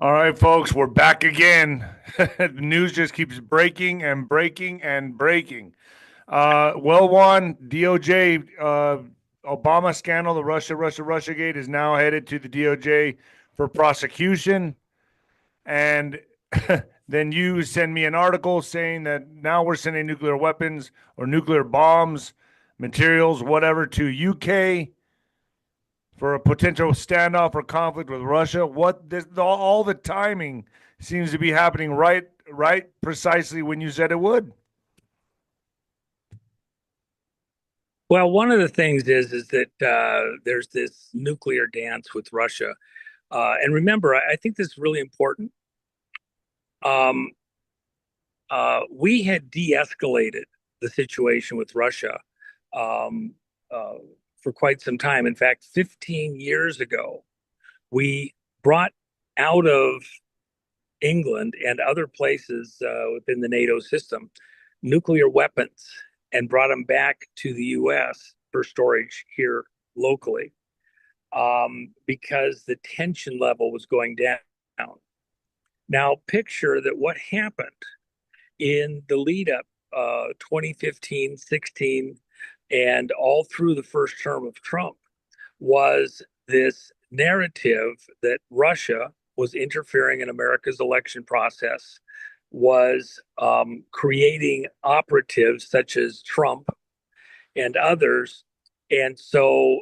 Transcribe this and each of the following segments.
All right, folks, we're back again. The news just keeps breaking and breaking and breaking. Juan, DOJ, Obama scandal, the Russia gate is now headed to the DOJ for prosecution. And then you send me an article saying that now we're sending nuclear weapons or nuclear bombs, materials, whatever, to UK for a potential standoff or conflict with Russia. All the timing seems to be happening right precisely when you said it would. Well, one of the things is that there's this nuclear dance with Russia, and remember, I think this is really important. Um, we had de-escalated the situation with Russia um, uh, for quite some time. In fact, 15 years ago, we brought out of England and other places within the NATO system nuclear weapons and brought them back to the U.S. for storage here locally because the tension level was going down. Now, picture that what happened in the lead up 2015, 16, and all through the first term of Trump was this narrative that Russia was interfering in America's election process, was creating operatives such as Trump and others. And so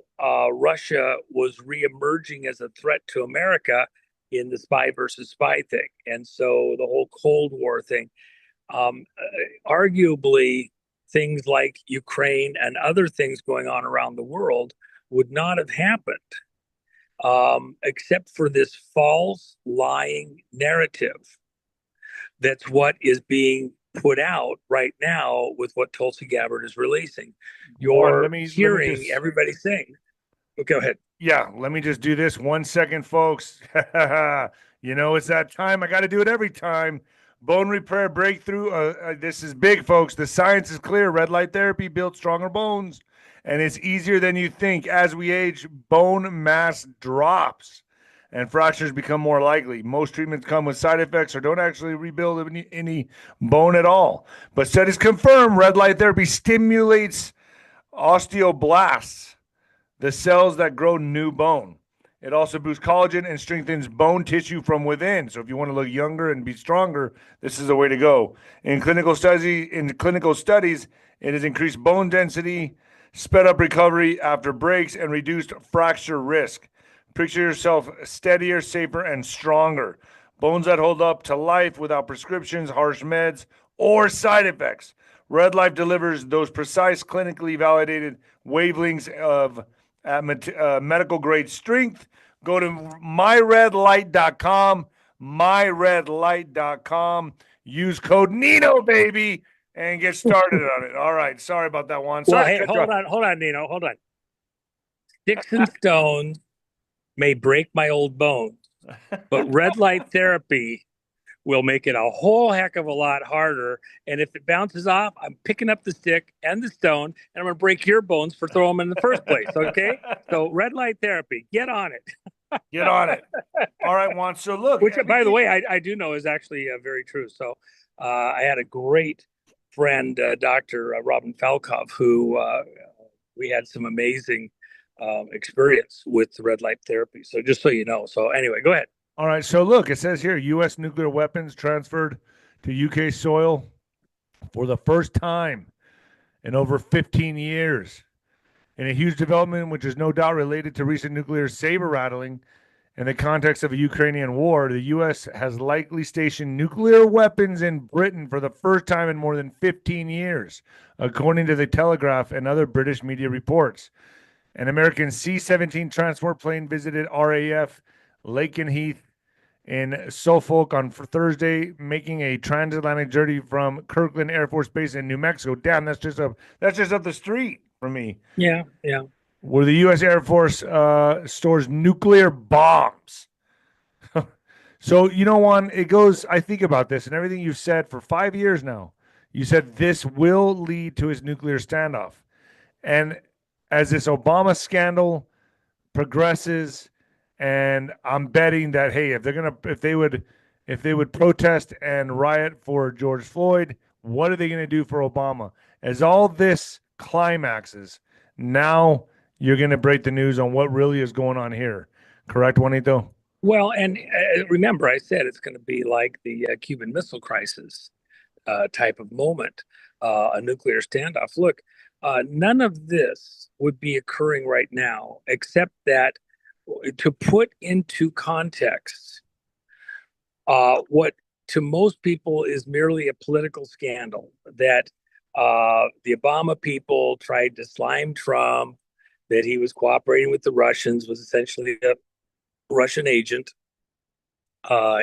Russia was reemerging as a threat to America in the spy versus spy thing. And so the whole Cold War thing, arguably, things like Ukraine and other things going on around the world would not have happened except for this false, lying narrative. That's what is being put out right now with what Tulsi Gabbard is releasing. Juan, You're let me hearing just everybody saying, oh, go ahead. let me just do this 1 second, folks. It's that time. I got to do it every time. Bone repair breakthrough. This is big, folks. The science is clear. Red light therapy builds stronger bones, and it's easier than you think. As we age, bone mass drops, and fractures become more likely. Most treatments come with side effects or don't actually rebuild any bone at all. But studies confirm red light therapy stimulates osteoblasts, the cells that grow new bone. It also boosts collagen and strengthens bone tissue from within. So if you want to look younger and be stronger, this is the way to go. In clinical studies, it has increased bone density, sped up recovery after breaks, and reduced fracture risk. Picture yourself steadier, safer, and stronger. Bones that hold up to life without prescriptions, harsh meds, or side effects. Red Life delivers those precise, clinically validated wavelengths of medical grade strength. Go to myredlight.com, myredlight.com. Use code Nino, baby, and get started on it. All right. Sorry about that one. Well, Sorry to hey, cut you off. hold on, Nino, hold on. Sticks and stones may break my old bones, but red light therapy will make it a whole heck of a lot harder. And if it bounces off, I'm picking up the stick and the stone, and I'm going to break your bones for throwing them in the first place. Okay. So, red light therapy, get on it. Get on it. All right, Juan. So look, Which, by the way, I do know is actually very true. So, I had a great friend, Dr. Robin Falkov, who we had some amazing experience with red light therapy. So, just so you know. So, anyway, go ahead. all right. So look, it says here U.S. nuclear weapons transferred to UK soil for the first time in over 15 years. In a huge development, which is no doubt related to recent nuclear saber rattling in the context of a Ukrainian war, the U.S. has likely stationed nuclear weapons in Britain for the first time in more than 15 years, according to the Telegraph and other British media reports. An American C-17 transport plane visited RAF Lakenheath in Suffolk on Thursday, making a transatlantic journey from Kirkland Air Force Base in New Mexico. Damn, that's just up the street from me. Yeah, yeah. Where the U.S. Air Force stores nuclear bombs. So Juan, it goes. I think about this and everything you've said for 5 years now. You said this will lead to his nuclear standoff, and as this Obama scandal progresses And I'm betting that, hey, if they would protest and riot for George Floyd, what are they going to do for Obama? As all this climaxes, now you're going to break the news on what really is going on here. Correct, Juanito? Well, and remember, I said it's going to be like the Cuban Missile Crisis type of moment, a nuclear standoff. Look, none of this would be occurring right now, except that to put into context what to most people is merely a political scandal that the Obama people tried to slime Trump, that he was cooperating with the Russians, was essentially a Russian agent,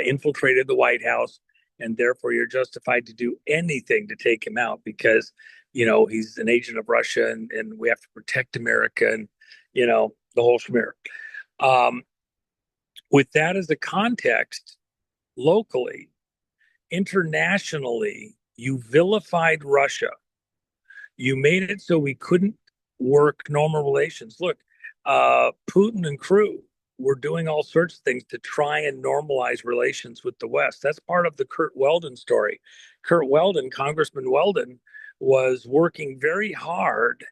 infiltrated the White House, and therefore you're justified to do anything to take him out because, he's an agent of Russia and we have to protect America and, the whole schmear. Um, with that as a context, locally, internationally, you vilified Russia. You made it so we couldn't work normal relations. Look, Putin and crew were doing all sorts of things to try and normalize relations with the West. That's part of the Kurt Weldon story. Kurt Weldon, Congressman Weldon, was working very hard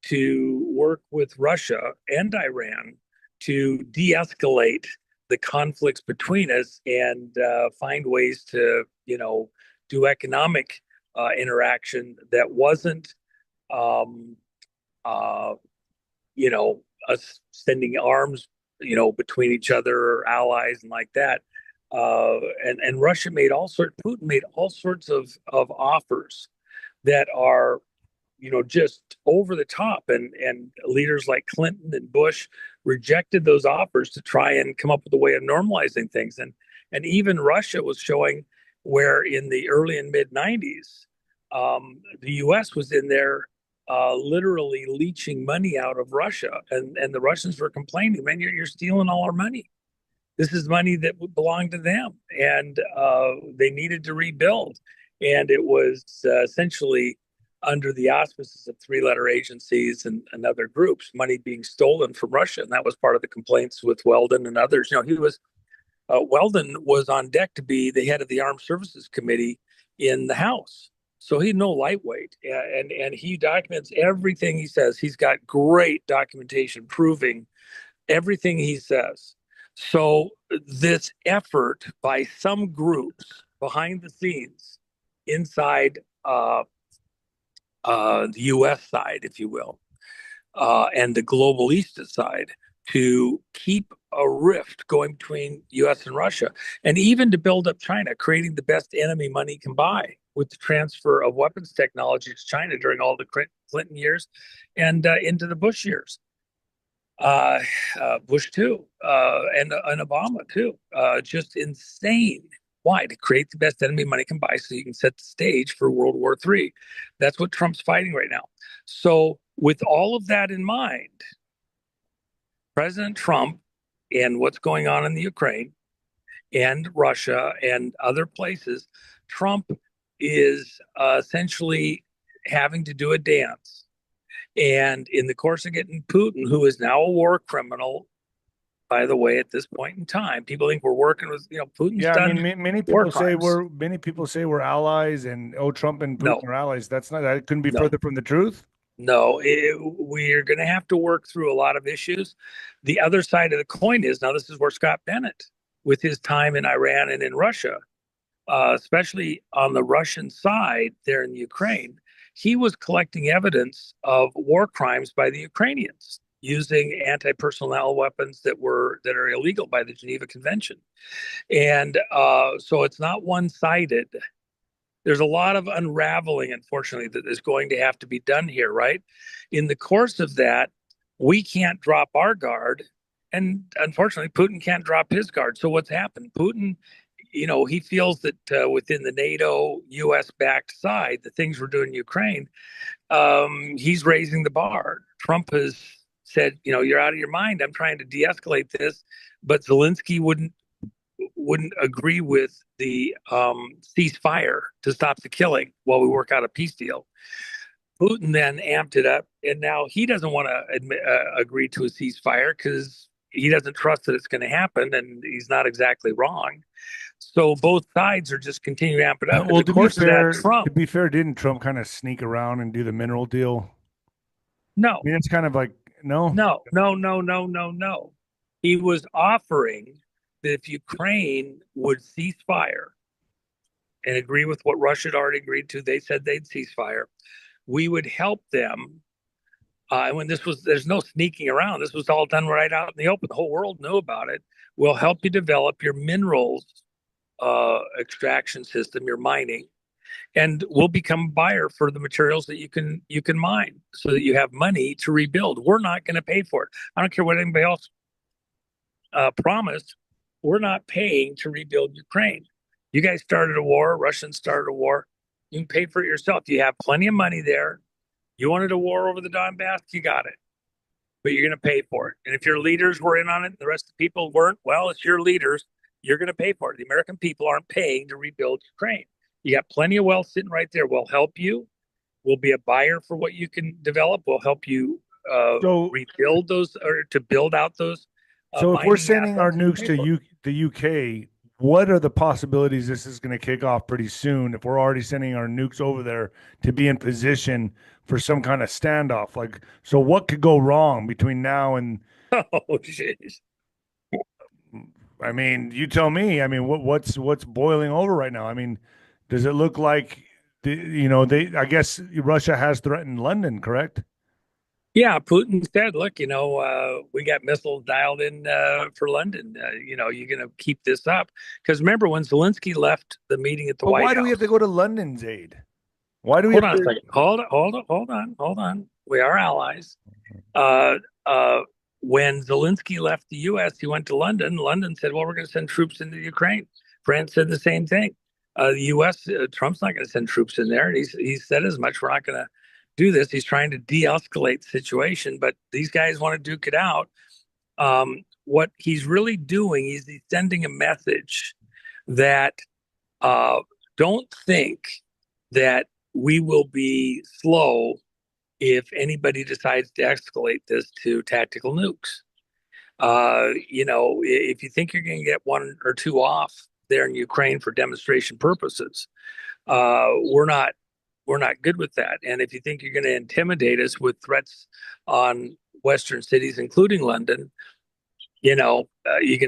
to work with Russia and Iran to de escalate the conflicts between us and find ways to, do economic interaction that wasn't um, uh, us sending arms, between each other or allies and like that. And Russia made Putin made all sorts of offers that are, just over the top. And leaders like Clinton and Bush rejected those offers to try and come up with a way of normalizing things. And even Russia was showing where in the early and mid 90s, the US was in there literally leeching money out of Russia. And the Russians were complaining, man, you're stealing all our money. This is money that belonged to them. And they needed to rebuild. And it was essentially under the auspices of three-letter agencies and other groups, money being stolen from Russia. And that was part of the complaints with Weldon and others. Weldon was on deck to be the head of the Armed Services Committee in the House. So he's no lightweight, and he documents everything he says. He's got great documentation proving everything he says. So this effort by some groups behind the scenes inside the U.S. side, if you will, and the globalista side to keep a rift going between U.S. and Russia, and even to build up China, creating the best enemy money can buy with the transfer of weapons technology to China during all the Clinton years and into the Bush years. Bush too, and Obama too. Just insane. Why? To create the best enemy money can buy so you can set the stage for World War III. That's what Trump's fighting right now. So, with all of that in mind, President Trump and what's going on in the Ukraine and Russia and other places, Trump is essentially having to do a dance. And in the course of getting Putin, who is now a war criminal, by the way, at this point in time, people think we're working with, Putin's Yeah, I done mean, war crimes. many people say we're allies, and oh, Trump and Putin No, are allies. That couldn't be no, further from the truth. no. We're going to have to work through a lot of issues. The other side of the coin is now this is where Scott Bennett, with his time in Iran and in Russia, especially on the Russian side there in Ukraine, he was collecting evidence of war crimes by the Ukrainians using anti-personnel weapons that are illegal by the Geneva Convention. And so it's not one-sided. There's a lot of unraveling, unfortunately, that is going to have to be done here, right? In the course of that, we can't drop our guard. And unfortunately, Putin can't drop his guard. So what's happened? Putin, he feels that within the NATO US backed side, the things we're doing in Ukraine, he's raising the bar. Trump has said, you're out of your mind. I'm trying to de escalate this. But Zelensky wouldn't agree with the ceasefire to stop the killing while we work out a peace deal. Putin then amped it up, and now he doesn't want to agree to a ceasefire because he doesn't trust that it's going to happen, and he's not exactly wrong. So both sides are just continuing to amp it up. In Well, the course of that, to Trump, be fair, didn't Trump kind of sneak around and do the mineral deal? I no, mean, it's kind of like no. no, no, no, no, no, no. He was offering that if Ukraine would cease fire and agree with what Russia had already agreed to, they said they'd cease fire. We would help them. And when this was, there's no sneaking around. This was all done right out in the open. The whole world knew about it. We'll help you develop your minerals extraction system, your mining, and we'll become a buyer for the materials that you can mine, so that you have money to rebuild. We're not going to pay for it. I don't care what anybody else promised. We're not paying to rebuild Ukraine. You guys started a war. Russians started a war. You can pay for it yourself. You have plenty of money there. You wanted a war over the Donbass, you got it, but you're going to pay for it. And if your leaders were in on it and the rest of the people weren't, well, it's your leaders. You're going to pay for it. The American people aren't paying to rebuild Ukraine. You got plenty of wealth sitting right there. We'll help you. We'll be a buyer for what you can develop. We'll help you So rebuild those, or to build out those so if we're mining sending our assets. You nukes pay to for it. the UK, what are the possibilities this is going to kick off pretty soon if we're already sending our nukes over there to be in position for some kind of standoff? Like, so what could go wrong between now and Oh, jeez. I mean, you tell me. I mean, what's boiling over right now? I mean, does it look like they I guess Russia has threatened London, correct? Yeah, Putin said, "Look, we got missiles dialed in for London. You're going to keep this up." Because remember, when Zelensky left the meeting at the But White why do we have to House, go to London's aid? Why do we hold have on a to? second, hold on. We are allies. Uh, uh, when Zelensky left the U.S., he went to London. London said, "Well, we're going to send troops into Ukraine." France said the same thing. The U.S. Trump's not going to send troops in there. He said as much. We're not going to do this. He's trying to de-escalate the situation, but these guys want to duke it out. What he's really doing is he's sending a message that uh, don't think that we will be slow if anybody decides to escalate this to tactical nukes. If you think you're going to get one or two off there in Ukraine for demonstration purposes, we're not good with that. And if you think you're going to intimidate us with threats on Western cities, including London, you're going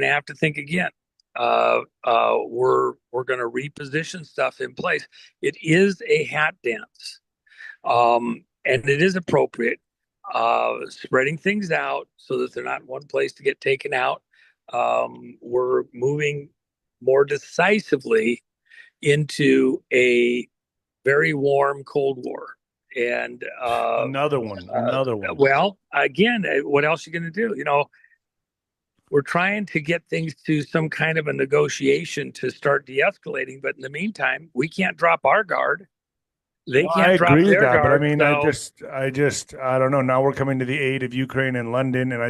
to have to think again. We're going to reposition stuff in place. It is a hat dance, and it is appropriate. Spreading things out so that they're not in one place to get taken out. We're moving more decisively into a very warm Cold War. And Another one. well, again, what else are you going to do? We're trying to get things to some kind of a negotiation to start de-escalating, but in the meantime, we can't drop our guard. They No, I can't drop agree with their that, but I guard. mean, So, I don't know. Now we're coming to the aid of Ukraine and London, and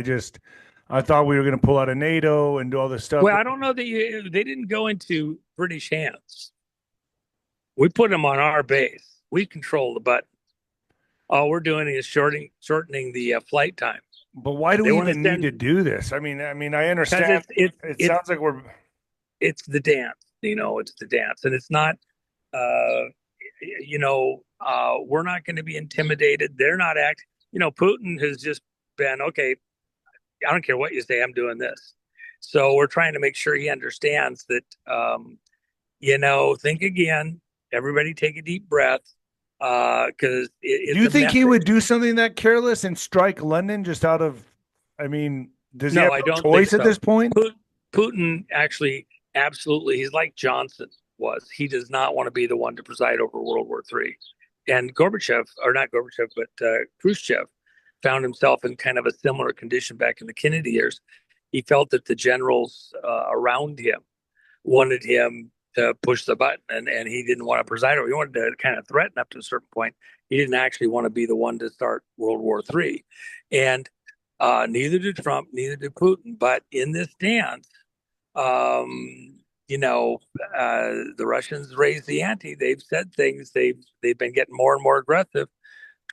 I thought we were going to pull out of NATO and do all this stuff. well, I don't know that they didn't go into British hands. We put them on our base. We control the button. All we're doing is shortening the flight time. But why do They we want to even need to send, do this? I because understand. It sounds like we're it's the dance. It's the dance, and it's not. Uh, we're not going to be intimidated. They're not acting. Putin has just been okay. I don't care what you say. I'm doing this. So we're trying to make sure he understands that. Think again. Everybody, take a deep breath, because Do it's you a think he message. would do something that careless and strike London just out of, I mean, does he No, have I no don't think choice at so. this point? Putin actually, absolutely, he's like Johnson was. He does not want to be the one to preside over World War III. And Gorbachev, or not Gorbachev, but Khrushchev, found himself in kind of a similar condition back in the Kennedy years. He felt that the generals around him wanted him to push the button, and he didn't want to preside over. He wanted to kind of threaten up to a certain point. He didn't actually want to be the one to start World War III. And neither did Trump, neither did Putin. But in this dance, um, the Russians raised the ante. They've said things. They've been getting more and more aggressive.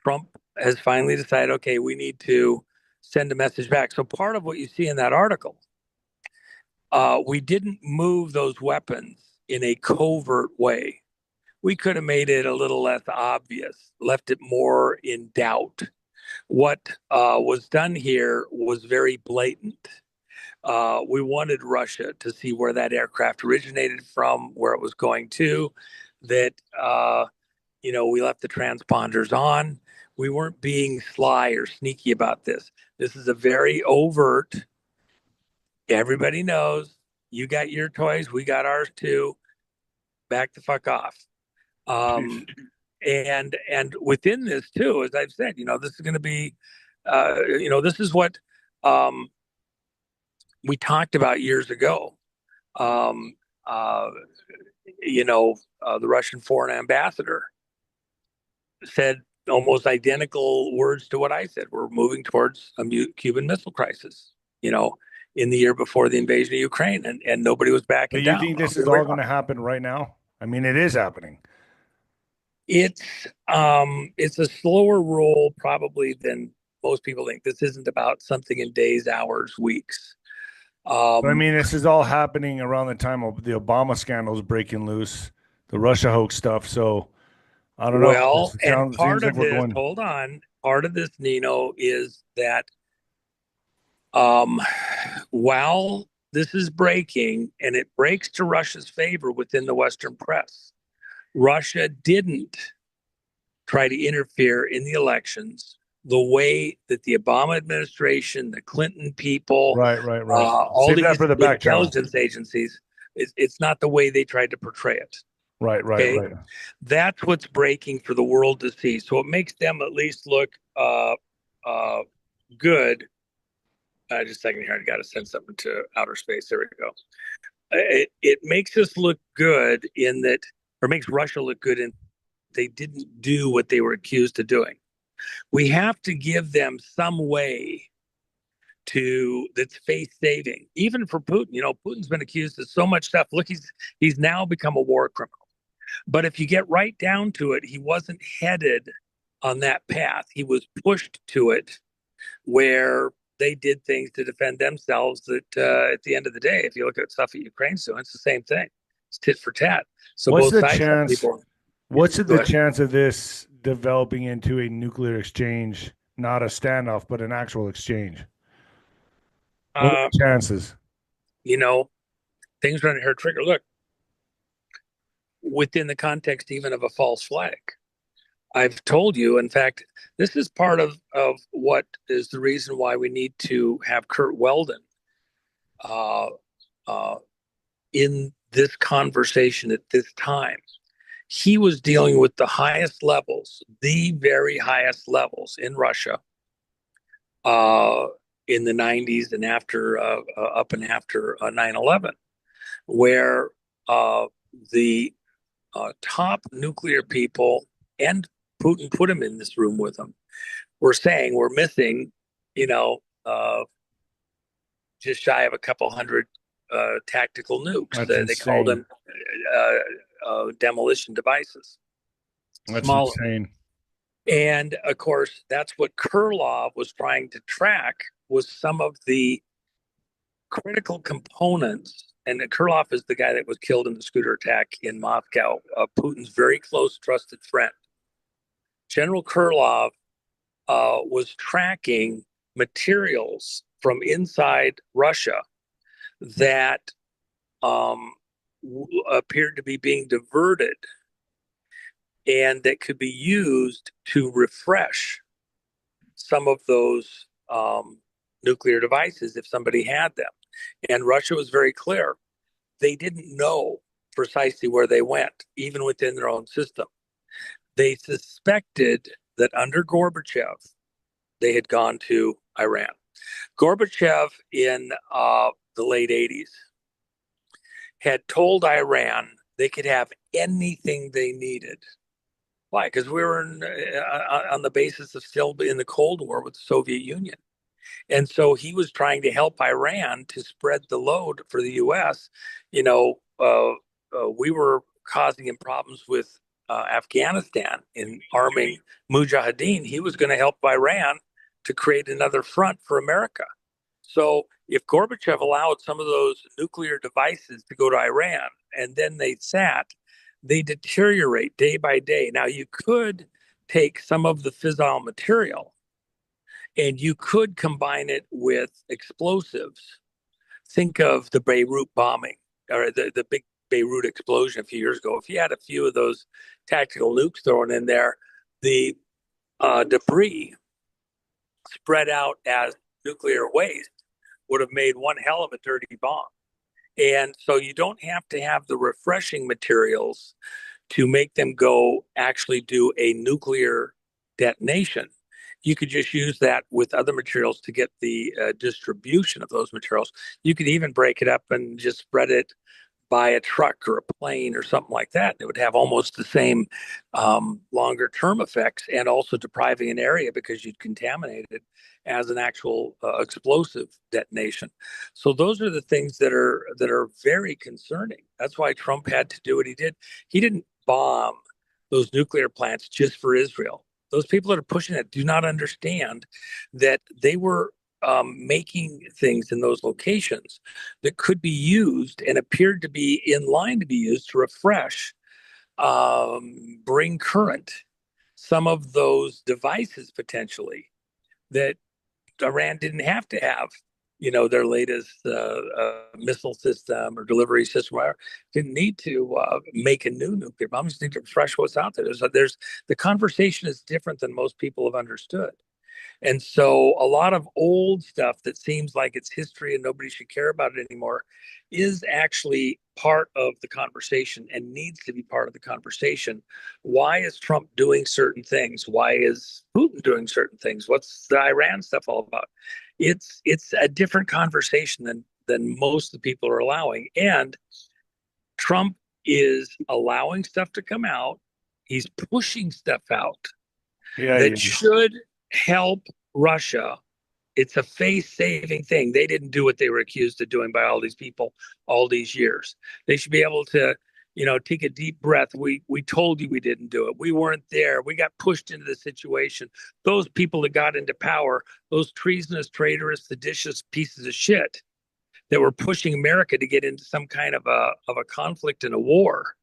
Trump has finally decided, okay, we need to send a message back. So part of what you see in that article, we didn't move those weapons in a covert way. We could have made it a little less obvious, left it more in doubt. What was done here was very blatant. We wanted Russia to see where that aircraft originated from, where it was going to, that, we left the transponders on. We weren't being sly or sneaky about this. This is a very overt, everybody knows you got your toys, we got ours too. Back the fuck off. Um, and within this too, as I've said, this is going to be, this is what um, we talked about years ago. Um, uh, the Russian foreign ambassador said almost identical words to what I said. We're moving towards a Cuban Missile Crisis, in the year before the invasion of Ukraine, and nobody was But backing you down. think this is all going to happen right now? I mean, it is happening. It's a slower roll probably than most people think. This isn't about something in days, hours, weeks. But I Um, mean, this is all happening around the time of the Obama scandals breaking loose, the Russia hoax stuff. So I don't know. well, and Seems part like of we're this, going. hold on, part of this, Nino, is that um, while this is breaking and it breaks to Russia's favor within the Western press, Russia didn't try to interfere in the elections the way that the Obama administration, the Clinton people, Right. all Save that these for the back channel. intelligence agencies, it's not the way they tried to portray it. Okay. Right. That's what's breaking for the world to see. So it makes them at least look uh, good. Just a second here. I got to send something to outer space. There we go. It makes us look good in that, or makes Russia look good in they didn't do what they were accused of doing. We have to give them some way to that's faith saving, even for Putin. Putin's been accused of so much stuff. Look, he's now become a war criminal. But if you get right down to it, he wasn't headed on that path. He was pushed to it where they did things to defend themselves that at the end of the day, if you look at stuff that Ukraine's doing, it's the same thing. It's tit for tat. So What's both the sides have chance? people. What's Go the ahead. chance of this developing into a nuclear exchange, not a standoff, but an actual exchange? What are Uh, the chances? you know, things run her trigger. Look, within the context even of a false flag. I've told you, in fact, this is part of what is the reason why we need to have Kurt Weldon uh, uh, in this conversation at this time. He was dealing with the highest levels, the very highest levels in Russia uh, in the 90s and after, up and after 9/11, where the top nuclear people, and Putin put him in this room with him, we're saying we're missing, you know, uh, just shy of a couple hundred tactical nukes. That's They call insane. them demolition devices, That's smaller. insane. And of course, that's what Kurlov was trying to track, was some of the critical components. And Kurlov is the guy that was killed in the scooter attack in Moscow, Putin's very close, trusted friend. General Kurlov was tracking materials from inside Russia that appeared to be being diverted and that could be used to refresh some of those nuclear devices if somebody had them. And Russia was very clear. They didn't know precisely where they went, even within their own system. They suspected that under Gorbachev, they had gone to Iran. Gorbachev in the late 80s had told Iran they could have anything they needed. Why? Because we were on the basis of still in the Cold War with the Soviet Union. And so he was trying to help Iran to spread the load for the U.S. We were causing him problems with Afghanistan in arming Mujahideen. He was going to help Iran to create another front for America. So if Gorbachev allowed some of those nuclear devices to go to Iran and then they deteriorate day by day. Now, you could take some of the fissile material and you could combine it with explosives. Think of the Beirut bombing or the big Beirut explosion a few years ago. If you had a few of those tactical nukes thrown in there, the debris spread out as nuclear waste would have made one hell of a dirty bomb. And so you don't have to have the refreshing materials to make them go actually do a nuclear detonation. You could just use that with other materials to get the distribution of those materials. You could even break it up and just spread it by a truck or a plane or something like that. It would have almost the same longer term effects and also depriving an area because you'd contaminate it as an actual explosive detonation. So those are the things that are very concerning. That's why Trump had to do what he did. He didn't bomb those nuclear plants just for Israel. Those people that are pushing it do not understand that they were making things in those locations that could be used and appeared to be in line to be used to refresh, bring current some of those devices potentially that Iran didn't have to have. Their latest missile system or delivery system, whatever, didn't need to make a new nuclear bomb. Just need to refresh what's out there. There's the conversation is different than most people have understood. And so a lot of old stuff that seems like it's history and nobody should care about it anymore is actually part of the conversation and needs to be part of the conversation. Why is Trump doing certain things? Why is Putin doing certain things? What's the Iran stuff all about? It's a different conversation than most of the people are allowing. And Trump is allowing stuff to come out. He's pushing stuff out that should help Russia. It's a face-saving thing. They didn't do what they were accused of doing by all these people all these years. They should be able to, take a deep breath. We told you we didn't do it. We weren't there. We got pushed into the situation. Those people that got into power, those treasonous, traitorous, seditious pieces of shit that were pushing America to get into some kind of a conflict and a war.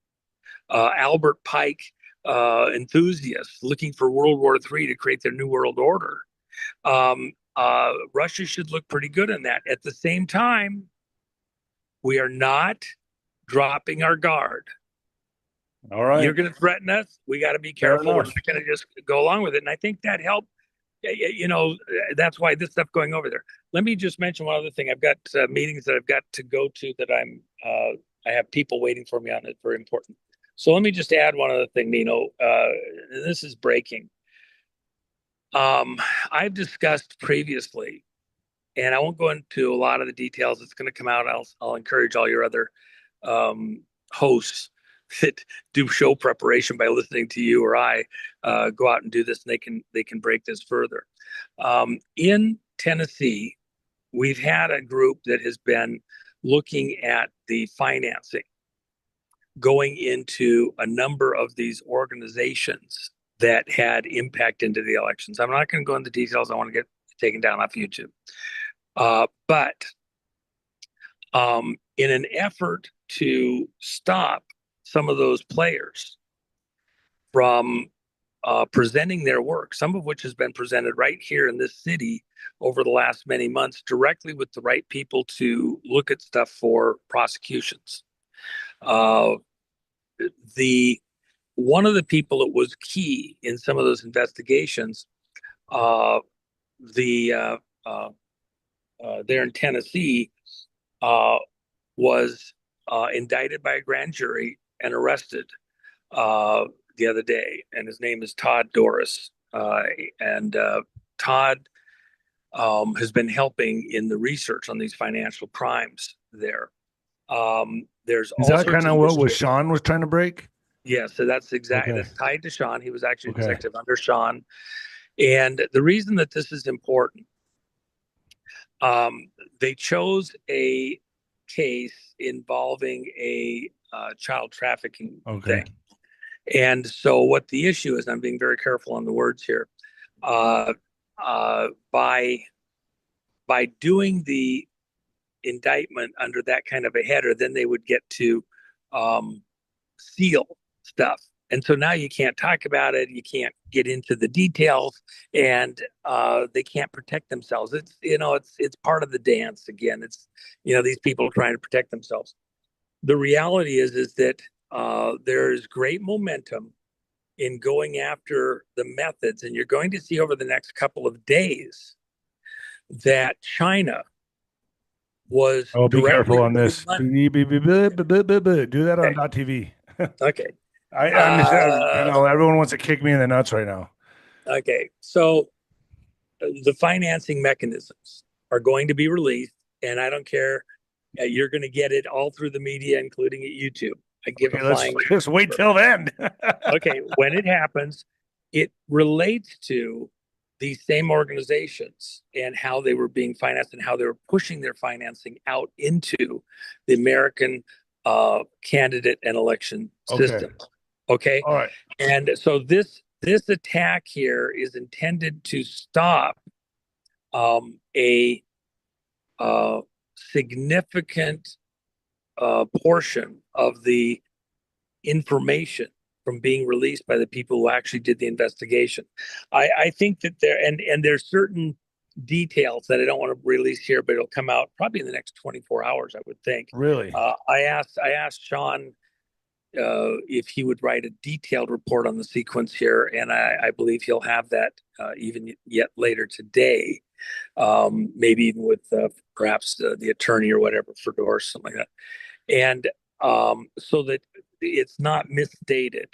Albert Pike enthusiasts looking for World War III to create their new world order. Russia should look pretty good in that. At the same time, we are not dropping our guard. All right. You're going to threaten us. We got to be careful. We're not going to just go along with it. And I think that helped. That's why this stuff going over there. Let me just mention one other thing. I've got meetings that I've got to go to that I have people waiting for me on it. Very important. So let me just add one other thing, Nino. This is breaking. I've discussed previously, and I won't go into a lot of the details. It's going to come out. I'll encourage all your other hosts that do show preparation by listening to you or I go out and do this, and they can break this further. In Tennessee, we've had a group that has been looking at the financing going into a number of these organizations that had impact into the elections. I'm not going to go into details. I want to get taken down off YouTube. But in an effort to stop some of those players from presenting their work, some of which has been presented right here in this city over the last many months, directly with the right people to look at stuff for prosecutions. One of the people that was key in some of those investigations, there in Tennessee, was indicted by a grand jury and arrested the other day, and his name is Todd Doris. And Todd has been helping in the research on these financial crimes there. There's Is that kind of what Sean was trying to break? Yeah, so that's exactly that's tied to Sean. He was actually executive under Sean. And the reason that this is important, they chose a case involving a child trafficking thing. And so what the issue is, and I'm being very careful on the words here, by doing the indictment under that kind of a header, then they would get to um, seal stuff. And so now you can't talk about it. You can't get into the details, and they can't protect themselves. It's part of the dance. Again, it's these people are trying to protect themselves. The reality is that there is great momentum in going after the methods, and you're going to see over the next couple of days that China was Oh, be careful directly on putting this. money. Do that on Okay, .tv. okay. I'm just, I Uh, know everyone wants to kick me in the nuts right now. okay. So the financing mechanisms are going to be released, and I don't care. You're going to get it all through the media, including at YouTube. I give a Okay, let's flying. just wait till then. Okay, when it happens, it relates to these same organizations and how they were being financed and how they were pushing their financing out into the American candidate and election Okay. system. Okay, All right. and so this attack here is intended to stop a significant portion of the information from being released by the people who actually did the investigation. I think that there's certain details that I don't want to release here, but it'll come out probably in the next 24 hours, I would think. Really? I asked Sean if he would write a detailed report on the sequence here, and I believe he'll have that even yet later today, maybe even with perhaps the attorney or whatever for Doris, something like that, and so that it's not misstated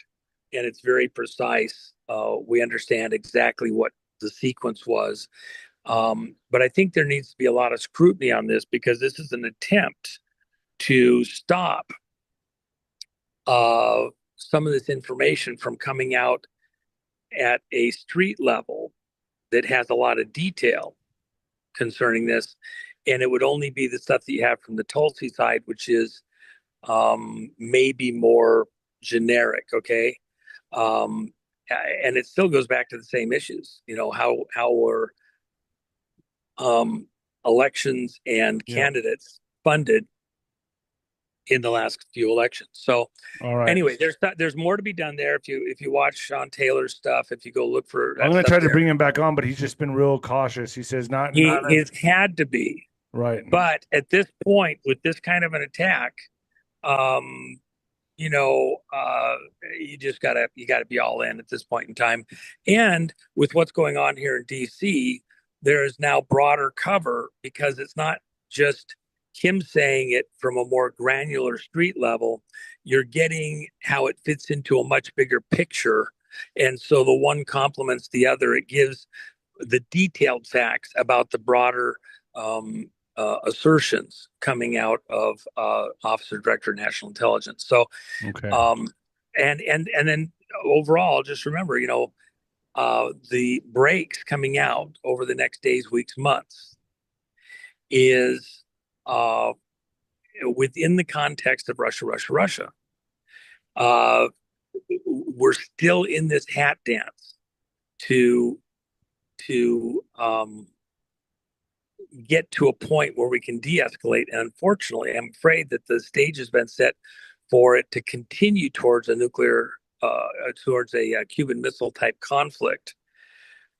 and it's very precise. We understand exactly what the sequence was, but I think there needs to be a lot of scrutiny on this because this is an attempt to stop some of this information from coming out at a street level that has a lot of detail concerning this. And it would only be the stuff that you have from the Tulsi side, which is maybe more generic. Okay. Um, and it still goes back to the same issues. How were um, elections and Yeah. candidates funded in the last few elections? So All right. anyway, there's more to be done there. If you watch Sean Taylor's stuff, if you go look for I'm that gonna stuff try to there, bring him back on, but he's just been real cautious. He says not he has had to be. right. But at this point, with this kind of an attack, um, you know, uh, you gotta be all in at this point in time. And with what's going on here in DC, there is now broader cover because it's not just him saying it from a more granular street level. You're getting how it fits into a much bigger picture. And so the one complements the other. It gives the detailed facts about the broader assertions coming out of Officer Director of National Intelligence. So, Okay. um, and then overall, just remember, the breaks coming out over the next days, weeks, months is uh, within the context of Russia, Russia, Russia. Uh, we're still in this hat dance to to get to a point where we can de-escalate. And unfortunately, I'm afraid that the stage has been set for it to continue towards towards a Cuban Missile type conflict.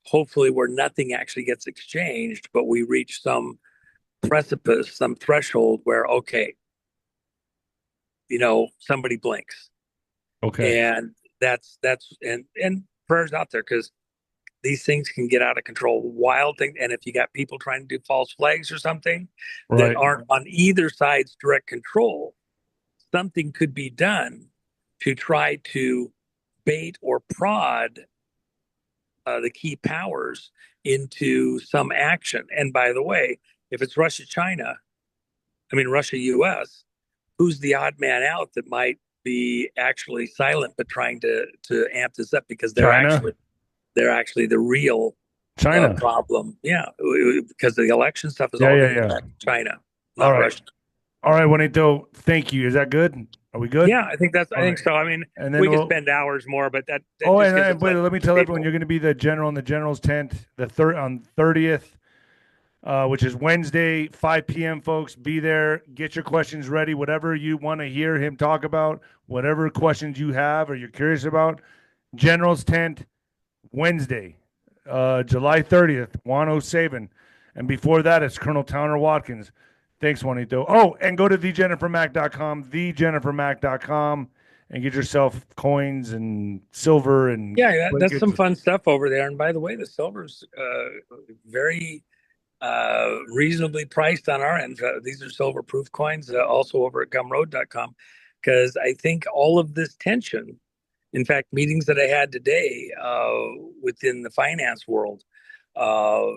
Hopefully, where nothing actually gets exchanged, but we reach some precipice, some threshold where okay, somebody blinks, Okay. and that's prayers out there because these things can get out of control. Wild thing. And if you got people trying to do false flags or something that Right. aren't on either side's direct control, something could be done to try to bait or prod the key powers into some action. And by the way, if it's Russia, China, I mean, Russia, US, who's the odd man out that might be actually silent but trying to amp this up because they're China. actually they're actually the real China. problem. Yeah, because the election stuff is Yeah, all yeah, going to yeah. affect China, All not right. Russia. All right, Juanito, thank you. Is that good? Are we good? Yeah, I All think right. so. I mean, And then we could we'll, spend hours more, but that oh, just gives us wait, like let me two tell everyone people. you're going to be the general in the general's tent the third on 30th, which is Wednesday, 5 p.m., folks. Be there. Get your questions ready. Whatever you want to hear him talk about, whatever questions you have or you're curious about, general's tent, Wednesday, July 30th, Juan Savin. And before that, it's Colonel Towner Watkins. Thanks, Juanito. Oh, and go to thejennifermac.com, thejennifermac.com, and get yourself coins and silver and Yeah, that's blankets. some fun stuff over there. And by the way, the silver's very reasonably priced on our end. These are silver proof coins, also over at gumroad.com, because I think all of this tension, in fact, meetings that I had today within the finance world, uh,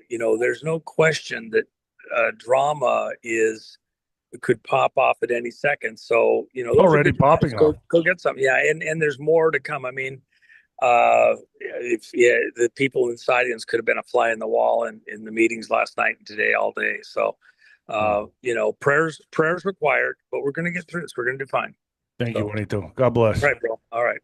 there's no question that drama is could pop off at any second. So, It's those are already good times. popping off. Go get some. Yeah, and there's more to come. I mean, if yeah, the people in Sidings could have been a fly in the wall in the meetings last night and today all day. So, prayers required, but we're going to get through this. We're going to do fine. Thank you, So, Juanito. God bless. all right, bro. All right.